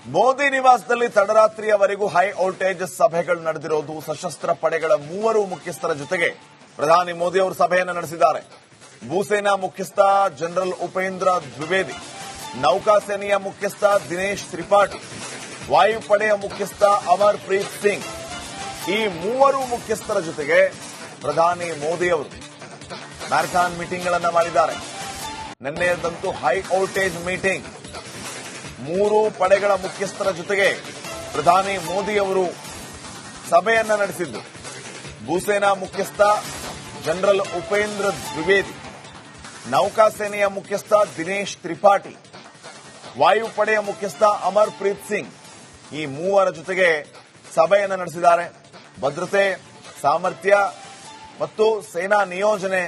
ಮೋದಿ ನಿವಾಸದಲ್ಲಿ ತಡರಾತ್ರಿಯವರೆಗೂ high voltage ಸಭೆಗಳು ನಡೆದಿರೋದು. ಸಶಸ್ತ್ರ ಪಡೆಗಳ ಮೂವರು ಮುಖ್ಯಸ್ಥರ ಜೊತೆಗೆ ಪ್ರಧಾನಿ ಮೋದಿ ಅವರು ಸಭೆಯನ್ನು ನಡೆಸಿದ್ದಾರೆ. ಭೂಸೇನಾ ಮುಖ್ಯಸ್ಥ ಜನರಲ್ ಉಪೇಂದ್ರ ದ್ವಿವೇದಿ, ನೌಕಾಸೇನೆಯ ಮುಖ್ಯಸ್ಥ ದಿನೇಶ್ ತ್ರಿಪಾಠಿ, ವಾಯುಪಡೆಯ ಮುಖ್ಯಸ್ಥ ಅಮರ್ ಪ್ರೀತ್ ಸಿಂಗ್, ಈ ಮೂವರು ಮುಖ್ಯಸ್ಥರ ಜೊತೆಗೆ ಪ್ರಧಾನಿ ಮೋದಿ ಅವರು ಮ್ಯಾರಥಾನ್ ಮೀಟಿಂಗ್ಗಳನ್ನು ಮಾಡಿದ್ದಾರೆ. ನಿನ್ನೆಯದಂತೂ ಹೈ ವೋಲ್ಟೇಜ್ ಮೀಟಿಂಗ್. ಮೂರು ಪಡೆಗಳ ಮುಖ್ಯಸ್ಥರ ಜೊತೆಗೆ ಪ್ರಧಾನಿ ಮೋದಿ ಅವರು ಸಭೆಯನ್ನ ನಡೆಸಿದ್ದು. ಭೂಸೇನಾ ಮುಖ್ಯಸ್ಥ ಜನರಲ್ ಉಪೇಂದ್ರ ದ್ವಿವೇದಿ, ನೌಕಾಸೇನೆಯ ಮುಖ್ಯಸ್ಥ ದಿನೇಶ್ ತ್ರಿಪಾಠಿ, ವಾಯುಪಡೆಯ ಮುಖ್ಯಸ್ಥ ಅಮರ್ ಪ್ರೀತ್ ಸಿಂಗ್, ಈ ಮೂವರ ಜೊತೆಗೆ ಸಭೆಯನ್ನು ನಡೆಸಿದ್ದಾರೆ. ಭದ್ರತೆ, ಸಾಮರ್ಥ್ಯ ಮತ್ತು ಸೇನಾ ನಿಯೋಜನೆ,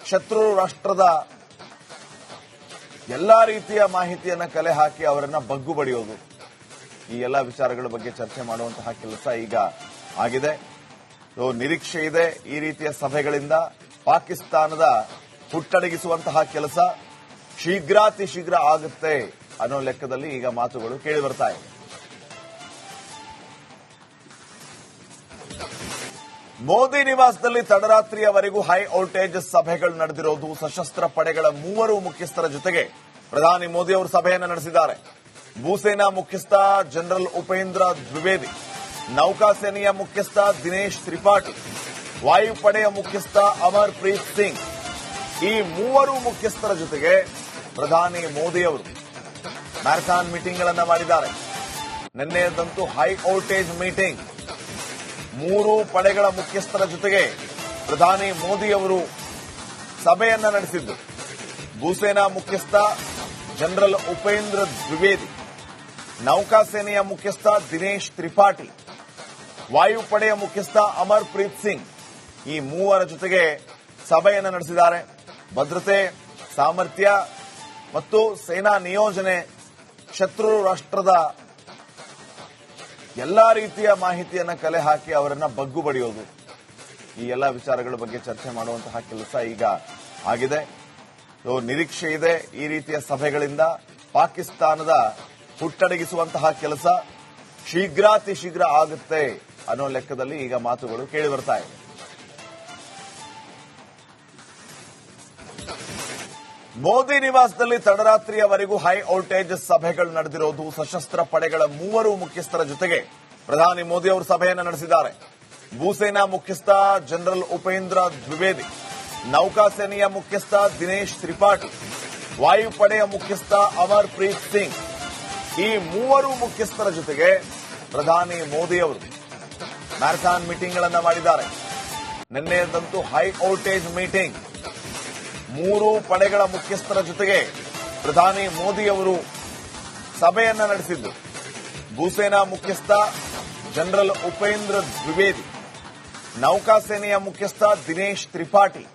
ಶತ್ರು ರಾಷ್ಟ್ರದ ಎಲ್ಲಾ ರೀತಿಯ ಮಾಹಿತಿಯನ್ನ ಕಲೆ ಹಾಕಿ ಅವರನ್ನ ಬಗ್ಗು ಬಡಿಯೋದು, ಈ ಎಲ್ಲಾ ವಿಚಾರಗಳ ಬಗ್ಗೆ ಚರ್ಚೆ ಮಾಡುವಂತಹ ಕೆಲಸ ಈಗ ಆಗಿದೆ. ನಿರೀಕ್ಷೆ ಇದೆ ಈ ರೀತಿಯ ಸಭೆಗಳಿಂದ ಪಾಕಿಸ್ತಾನದ ಹುಟ್ಟಡಗಿಸುವಂತಹ ಕೆಲಸ ಶೀಘ್ರಾತಿ ಶೀಘ್ರ ಆಗುತ್ತೆ ಅನ್ನೋ ಲೆಕ್ಕದಲ್ಲಿ ಈಗ ಮಾತುಗಳು ಕೇಳಿ ಬರ್ತಾ ಇದೆ. ಮೋದಿ ನಿವಾಸದಲ್ಲಿ ತಡರಾತ್ರಿಯವರೆಗೂ ಹೈ ವೋಲ್ಟೇಜ್ ಸಭೆಗಳು ನಡೆದಿರೋದು. ಸಶಸ್ತ್ರ ಪಡೆಗಳ ಮೂವರು ಮುಖ್ಯಸ್ಥರ ಜೊತೆಗೆ ಪ್ರಧಾನಿ ಮೋದಿ ಅವರು ಸಭೆಯನ್ನು ನಡೆಸಿದ್ದಾರೆ. ಭೂಸೇನಾ ಮುಖ್ಯಸ್ಥ ಜನರಲ್ ಉಪೇಂದ್ರ ದ್ವಿವೇದಿ, ನೌಕಾಸೇನೆಯ ಮುಖ್ಯಸ್ಥ ದಿನೇಶ್ ತ್ರಿಪಾಠಿ, ವಾಯುಪಡೆಯ ಮುಖ್ಯಸ್ಥ ಅಮರ್ ಪ್ರೀತ್ ಸಿಂಗ್, ಈ ಮೂವರು ಮುಖ್ಯಸ್ಥರ ಜೊತೆಗೆ ಪ್ರಧಾನಿ ಮೋದಿ ಅವರು ಮ್ಯಾರಥಾನ್ ಮೀಟಿಂಗ್ಗಳನ್ನು ಮಾಡಿದ್ದಾರೆ. ನಿನ್ನೆಯದಂತೂ ಹೈ ವೋಲ್ಟೇಜ್ ಮೀಟಿಂಗ್. ಮೂರು ಪಡೆಗಳ ಮುಖ್ಯಸ್ಥರ ಜೊತೆಗೆ ಪ್ರಧಾನಿ ಮೋದಿ ಅವರು ಸಭೆಯನ್ನ ನಡೆಸಿದ್ದು. ಭೂಸೇನಾ ಮುಖ್ಯಸ್ಥ ಜನರಲ್ ಉಪೇಂದ್ರ ದ್ವಿವೇದಿ, ನೌಕಾಸೇನೆಯ ಮುಖ್ಯಸ್ಥ ದಿನೇಶ್ ತ್ರಿಪಾಠಿ, ವಾಯುಪಡೆಯ ಮುಖ್ಯಸ್ಥ ಅಮರ್ ಪ್ರೀತ್ ಸಿಂಗ್, ಈ ಮೂವರ ಜೊತೆಗೆ ಸಭೆಯನ್ನು ನಡೆಸಿದ್ದಾರೆ. ಭದ್ರತೆ, ಸಾಮರ್ಥ್ಯ ಮತ್ತು ಸೇನಾ ನಿಯೋಜನೆ, ಶತ್ರು ರಾಷ್ಟ್ರದ ಎಲ್ಲಾ ರೀತಿಯ ಮಾಹಿತಿಯನ್ನ ಕಲೆ ಹಾಕಿ ಅವರನ್ನ ಬಗ್ಗು ಬಡಿಯೋದು, ಈ ಎಲ್ಲಾ ವಿಚಾರಗಳ ಬಗ್ಗೆ ಚರ್ಚೆ ಮಾಡುವಂತಹ ಕೆಲಸ ಈಗ ಆಗಿದೆ. ನಿರೀಕ್ಷೆ ಇದೆ ಈ ರೀತಿಯ ಸಭೆಗಳಿಂದ ಪಾಕಿಸ್ತಾನದ ಹುಟ್ಟಡಗಿಸುವಂತಹ ಕೆಲಸ ಶೀಘ್ರಾತಿ ಶೀಘ್ರ ಆಗುತ್ತೆ ಅನ್ನೋ ಲೆಕ್ಕದಲ್ಲಿ ಈಗ ಮಾತುಗಳು ಕೇಳಿ ಬರ್ತಾ ಇದೆ. ಮೋದಿ ನಿವಾಸದಲ್ಲಿ ತಡರಾತ್ರಿಯವರೆಗೂ ಹೈ ವೋಲ್ಟೇಜ್ ಸಭೆಗಳು ನಡೆದಿರೋದು. ಸಶಸ್ತ್ರ ಪಡೆಗಳ ಮೂವರು ಮುಖ್ಯಸ್ಥರ ಜೊತೆಗೆ ಪ್ರಧಾನಿ ಮೋದಿ ಅವರು ಸಭೆಯನ್ನು ನಡೆಸಿದ್ದಾರೆ. ಭೂಸೇನಾ ಮುಖ್ಯಸ್ಥ ಜನರಲ್ ಉಪೇಂದ್ರ ದ್ವಿವೇದಿ, ನೌಕಾಸೇನೆಯ ಮುಖ್ಯಸ್ಥ ದಿನೇಶ್ ತ್ರಿಪಾಠಿ, ವಾಯುಪಡೆಯ ಮುಖ್ಯಸ್ಥ ಅಮರ್ ಪ್ರೀತ್ ಸಿಂಗ್, ಈ ಮೂವರು ಮುಖ್ಯಸ್ಥರ ಜೊತೆಗೆ ಪ್ರಧಾನಿ ಮೋದಿ ಅವರು ಮ್ಯಾರಥಾನ್ ಮೀಟಿಂಗ್ಗಳನ್ನು ಮಾಡಿದ್ದಾರೆ. ನಿನ್ನೆಯದಂತೂ ಹೈ ವೋಲ್ಟೇಜ್ ಮೀಟಿಂಗ್. ಮೂರು ಪಡೆಗಳ ಮುಖ್ಯಸ್ಥರ ಜೊತೆಗೆ ಪ್ರಧಾನಿ ಮೋದಿ ಅವರು ಸಭೆಯನ್ನ ನಡೆಸಿದ್ದು. ಭೂಸೇನಾ ಮುಖ್ಯಸ್ಥ ಜನರಲ್ ಉಪೇಂದ್ರ ದ್ವಿವೇದಿ, ನೌಕಾಸೇನೆಯ ಮುಖ್ಯಸ್ಥ ದಿನೇಶ್ ತ್ರಿಪಾಠಿ,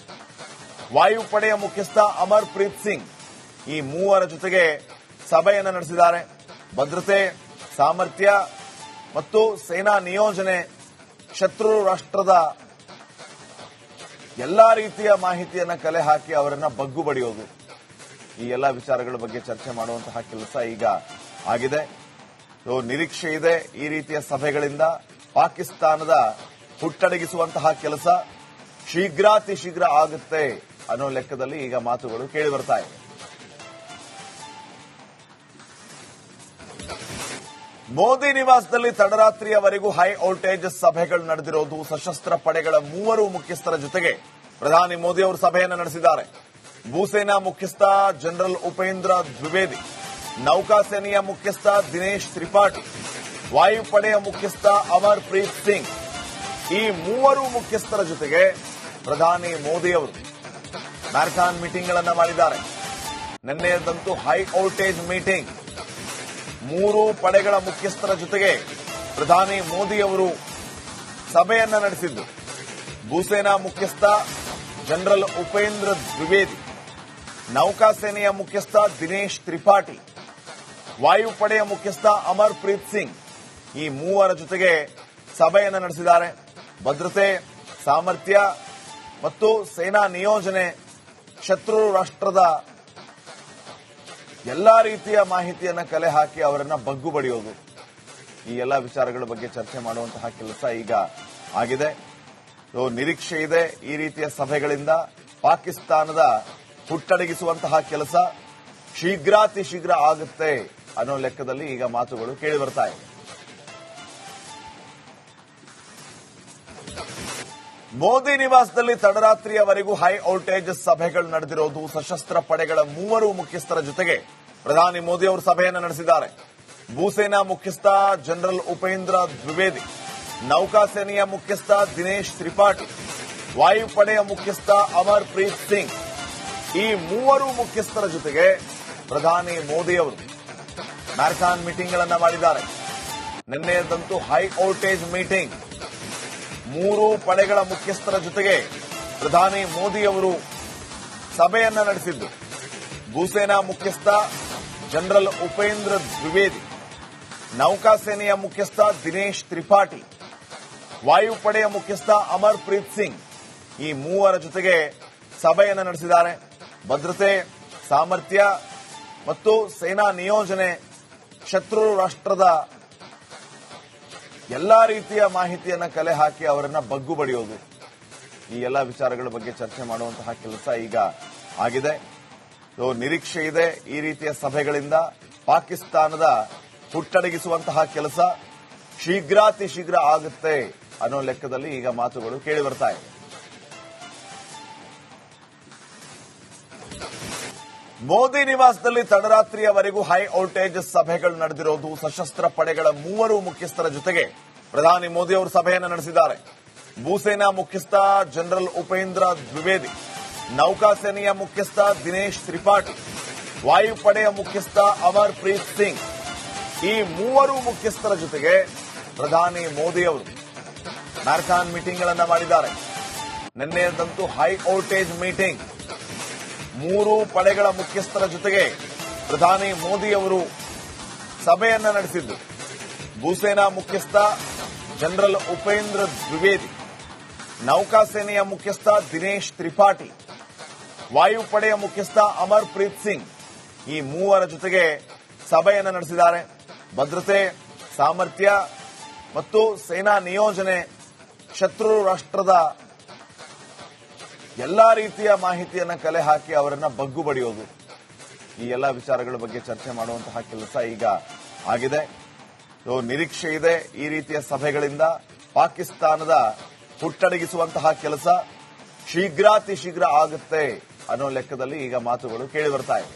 ವಾಯುಪಡೆಯ ಮುಖ್ಯಸ್ಥ ಅಮರ್ ಪ್ರೀತ್ ಸಿಂಗ್, ಈ ಮೂವರ ಜೊತೆಗೆ ಸಭೆಯನ್ನ ನಡೆಸಿದ್ದಾರೆ. ಭದ್ರತೆ, ಸಾಮರ್ಥ್ಯ ಮತ್ತು ಸೇನಾ ನಿಯೋಜನೆ, ಶತ್ರು ರಾಷ್ಟ್ರದ ಎಲ್ಲಾ ರೀತಿಯ ಮಾಹಿತಿಯನ್ನ ಕಲೆ ಹಾಕಿ ಅವರನ್ನ ಬಗ್ಗು ಬಡಿಯೋದು, ಈ ಎಲ್ಲಾ ವಿಚಾರಗಳ ಬಗ್ಗೆ ಚರ್ಚೆ ಮಾಡುವಂತಹ ಕೆಲಸ ಈಗ ಆಗಿದೆ. ನಿರೀಕ್ಷೆ ಇದೆ ಈ ರೀತಿಯ ಸಭೆಗಳಿಂದ ಪಾಕಿಸ್ತಾನದ ಹುಟ್ಟಡಗಿಸುವಂತಹ ಕೆಲಸ ಶೀಘ್ರಾತಿ ಶೀಘ್ರ ಆಗುತ್ತೆ ಅನ್ನೋ ಲೆಕ್ಕದಲ್ಲಿ ಈಗ ಮಾತುಗಳು ಕೇಳಿ ಬರ್ತಾ ಇದೆ. ಮೋದಿ ನಿವಾಸದಲ್ಲಿ ತಡರಾತ್ರಿಯವರೆಗೂ ಹೈ ವೋಲ್ಟೇಜ್ ಸಭೆಗಳು ನಡೆದಿರೋದು. ಸಶಸ್ತ್ರ ಪಡೆಗಳ ಮೂವರು ಮುಖ್ಯಸ್ಥರ ಜೊತೆಗೆ ಪ್ರಧಾನಿ ಮೋದಿ ಅವರು ಸಭೆಯನ್ನು ನಡೆಸಿದ್ದಾರೆ. ಭೂಸೇನಾ ಮುಖ್ಯಸ್ಥ ಜನರಲ್ ಉಪೇಂದ್ರ ದ್ವಿವೇದಿ, ನೌಕಾಸೇನೆಯ ಮುಖ್ಯಸ್ಥ ದಿನೇಶ್ ತ್ರಿಪಾಠಿ, ವಾಯುಪಡೆಯ ಮುಖ್ಯಸ್ಥ ಅಮರ್ ಪ್ರೀತ್ ಸಿಂಗ್, ಈ ಮೂವರು ಮುಖ್ಯಸ್ಥರ ಜೊತೆಗೆ ಪ್ರಧಾನಿ ಮೋದಿ ಅವರು ಮ್ಯಾರಥಾನ್ ಮೀಟಿಂಗ್ಗಳನ್ನು ಮಾಡಿದ್ದಾರೆ. ನಿನ್ನೆಯದಂತೂ ಹೈ ವೋಲ್ಟೇಜ್ ಮೀಟಿಂಗ್. ಮೂರು ಪಡೆಗಳ ಮುಖ್ಯಸ್ಥರ ಜೊತೆಗೆ ಪ್ರಧಾನಿ ಮೋದಿ ಅವರು ಸಭೆಯನ್ನ ನಡೆಸಿದ್ದು. ಭೂಸೇನಾ ಮುಖ್ಯಸ್ಥ ಜನರಲ್ ಉಪೇಂದ್ರ ದ್ವಿವೇದಿ, ನೌಕಾಸೇನೆಯ ಮುಖ್ಯಸ್ಥ ದಿನೇಶ್ ತ್ರಿಪಾಠಿ, ವಾಯುಪಡೆಯ ಮುಖ್ಯಸ್ಥ ಅಮರ್ ಪ್ರೀತ್ ಸಿಂಗ್, ಈ ಮೂವರ ಜೊತೆಗೆ ಸಭೆಯನ್ನ ನಡೆಸಿದ್ದಾರೆ. ಭದ್ರತೆ, ಸಾಮರ್ಥ್ಯ ಮತ್ತು ಸೇನಾ ನಿಯೋಜನೆ, ಶತ್ರು ರಾಷ್ಟ್ರದ ಎಲ್ಲಾ ರೀತಿಯ ಮಾಹಿತಿಯನ್ನ ಕಲೆ ಹಾಕಿ ಅವರನ್ನ ಬಗ್ಗು ಬಡಿಯೋದು, ಈ ಎಲ್ಲಾ ವಿಚಾರಗಳ ಬಗ್ಗೆ ಚರ್ಚೆ ಮಾಡುವಂತಹ ಕೆಲಸ ಈಗ ಆಗಿದೆ. ನಿರೀಕ್ಷೆ ಇದೆ ಈ ರೀತಿಯ ಸಭೆಗಳಿಂದ ಪಾಕಿಸ್ತಾನದ ಹುಟ್ಟಡಗಿಸುವಂತಹ ಕೆಲಸ ಶೀಘ್ರಾತಿ ಶೀಘ್ರ ಆಗುತ್ತೆ ಅನ್ನೋ ಲೆಕ್ಕದಲ್ಲಿ ಈಗ ಮಾತುಗಳು ಕೇಳಿ ಬರ್ತಾ ಇದೆ. ಮೋದಿ ನಿವಾಸದಲ್ಲಿ ತಡರಾತ್ರಿಯವರೆಗೂ ಹೈ ವೋಲ್ಟೇಜ್ ಸಭೆಗಳು ನಡೆದಿರೋದು. ಸಶಸ್ತ್ರ ಪಡೆಗಳ 3 ಮುಖ್ಯಸ್ಥರ ಜೊತೆಗೆ ಪ್ರಧಾನಿ ಮೋದಿ ಅವರು ಸಭೆಯನ್ನು ನಡೆಸಿದ್ದಾರೆ. ಭೂಸೇನಾ ಮುಖ್ಯಸ್ಥ ಜನರಲ್ ಉಪೇಂದ್ರ ದ್ವಿವೇದಿ, ನೌಕಾಸೇನೆಯ ಮುಖ್ಯಸ್ಥ ದಿನೇಶ್ ತ್ರಿಪಾಠಿ, ವಾಯುಪಡೆಯ ಮುಖ್ಯಸ್ಥ ಅಮರ್ ಪ್ರೀತ್ ಸಿಂಗ್, ಈ 3 ಮುಖ್ಯಸ್ಥರ ಜೊತೆಗೆ ಪ್ರಧಾನಿ ಮೋದಿ ಅವರು ಮ್ಯಾರಥಾನ್ ಮೀಟಿಂಗ್ಗಳನ್ನು ಮಾಡಿದ್ದಾರೆ. ನಿನ್ನೆಯದಂತೂ ಹೈ ವೋಲ್ಟೇಜ್ ಮೀಟಿಂಗ್, 3 ಪಡೆಗಳ ಮುಖ್ಯಸ್ಥರ ಜೊತೆಗೆ ಪ್ರಧಾನಿ ಮೋದಿ ಅವರು ಸಭೆಯನ್ನ ನಡೆಸಿದ್ದು. ಭೂಸೇನಾ ಮುಖ್ಯಸ್ಥ ಜನರಲ್ ಉಪೇಂದ್ರ ದ್ವಿವೇದಿ, ನೌಕಾಸೇನೆಯ ಮುಖ್ಯಸ್ಥ ದಿನೇಶ್ ತ್ರಿಪಾಠಿ, ವಾಯುಪಡೆಯ ಮುಖ್ಯಸ್ಥ ಅಮರ್ ಪ್ರೀತ್ ಸಿಂಗ್, ಈ 3 ಜೊತೆಗೆ ಸಭೆಯನ್ನು ನಡೆಸಿದ್ದಾರೆ. ಭದ್ರತೆ, ಸಾಮರ್ಥ್ಯ ಮತ್ತು ಸೇನಾ ನಿಯೋಜನೆ, ಶತ್ರು ರಾಷ್ಟ್ರದ ಎಲ್ಲಾ ರೀತಿಯ ಮಾಹಿತಿಯನ್ನ ಕಲೆ ಹಾಕಿ ಅವರನ್ನ ಬಗ್ಗು ಬಡಿಯೋದು, ಈ ಎಲ್ಲಾ ವಿಚಾರಗಳ ಬಗ್ಗೆ ಚರ್ಚೆ ಮಾಡುವಂತಹ ಕೆಲಸ ಈಗ ಆಗಿದೆ. ನಿರೀಕ್ಷೆ ಇದೆ ಈ ರೀತಿಯ ಸಭೆಗಳಿಂದ ಪಾಕಿಸ್ತಾನದ ಹುಟ್ಟಡಗಿಸುವಂತಹ ಕೆಲಸ ಶೀಘ್ರಾತಿ ಶೀಘ್ರ ಆಗುತ್ತೆ ಅನ್ನೋ ಲೆಕ್ಕದಲ್ಲಿ ಈಗ ಮಾತುಗಳು ಕೇಳಿ ಬರ್ತಾ ಇದೆ. ಮೋದಿ ನಿವಾಸದಲ್ಲಿ ತಡರಾತ್ರಿಯವರೆಗೂ ಹೈ ವೋಲ್ಟೇಜ್ ಸಭೆಗಳು ನಡೆದಿರೋದು. ಸಶಸ್ತ್ರ ಪಡೆಗಳ 3 ಮುಖ್ಯಸ್ಥರ ಜೊತೆಗೆ ಪ್ರಧಾನಿ ಮೋದಿ ಅವರು ಸಭೆಯನ್ನು ನಡೆಸಿದ್ದಾರೆ. ಭೂಸೇನಾ ಮುಖ್ಯಸ್ಥ ಜನರಲ್ ಉಪೇಂದ್ರ ದ್ವಿವೇದಿ, ನೌಕಾಸೇನೆಯ ಮುಖ್ಯಸ್ಥ ದಿನೇಶ್ ತ್ರಿಪಾಠಿ, ವಾಯುಪಡೆಯ ಮುಖ್ಯಸ್ಥ ಅಮರ್ ಪ್ರೀತ್ ಸಿಂಗ್, ಈ 3 ಮುಖ್ಯಸ್ಥರ ಜೊತೆಗೆ ಪ್ರಧಾನಿ ಮೋದಿ ಅವರು ಮ್ಯಾರಥಾನ್ ಮೀಟಿಂಗ್ಗಳನ್ನು ಮಾಡಿದ್ದಾರೆ. ನಿನ್ನೆಯದಂತೂ ಹೈ ವೋಲ್ಟೇಜ್ ಮೀಟಿಂಗ್, 3 ಪಡೆಗಳ ಮುಖ್ಯಸ್ಥರ ಜೊತೆಗೆ ಪ್ರಧಾನಿ ಮೋದಿ ಅವರು ಸಭೆಯನ್ನ ನಡೆಸಿದ್ದು. ಭೂಸೇನಾ ಮುಖ್ಯಸ್ಥ ಜನರಲ್ ಉಪೇಂದ್ರ ದ್ವಿವೇದಿ, ನೌಕಾಸೇನೆಯ ಮುಖ್ಯಸ್ಥ ದಿನೇಶ್ ತ್ರಿಪಾಠಿ, ವಾಯುಪಡೆಯ ಮುಖ್ಯಸ್ಥ ಅಮರ್ ಪ್ರೀತ್ ಸಿಂಗ್, ಈ 3 ಜೊತೆಗೆ ಸಭೆಯನ್ನ ನಡೆಸಿದ್ದಾರೆ. ಭದ್ರತೆ, ಸಾಮರ್ಥ್ಯ ಮತ್ತು ಸೇನಾ ನಿಯೋಜನೆ, ಶತ್ರು ರಾಷ್ಟ್ರದ ಎಲ್ಲಾ ರೀತಿಯ ಮಾಹಿತಿಯನ್ನ ಕಲೆ ಹಾಕಿ ಅವರನ್ನ ಬಗ್ಗು ಬಡಿಯೋದು, ಈ ಎಲ್ಲಾ ವಿಚಾರಗಳ ಬಗ್ಗೆ ಚರ್ಚೆ ಮಾಡುವಂತಹ ಕೆಲಸ ಈಗ ಆಗಿದೆ. ನಿರೀಕ್ಷೆ ಇದೆ ಈ ರೀತಿಯ ಸಭೆಗಳಿಂದ ಪಾಕಿಸ್ತಾನದ ಹುಟ್ಟಡಗಿಸುವಂತಹ ಕೆಲಸ ಶೀಘ್ರಾತಿ ಶೀಘ್ರ ಆಗುತ್ತೆ ಅನ್ನೋ ಲೆಕ್ಕದಲ್ಲಿ ಈಗ ಮಾತುಗಳು ಕೇಳಿ ಬರ್ತಾ ಇದೆ.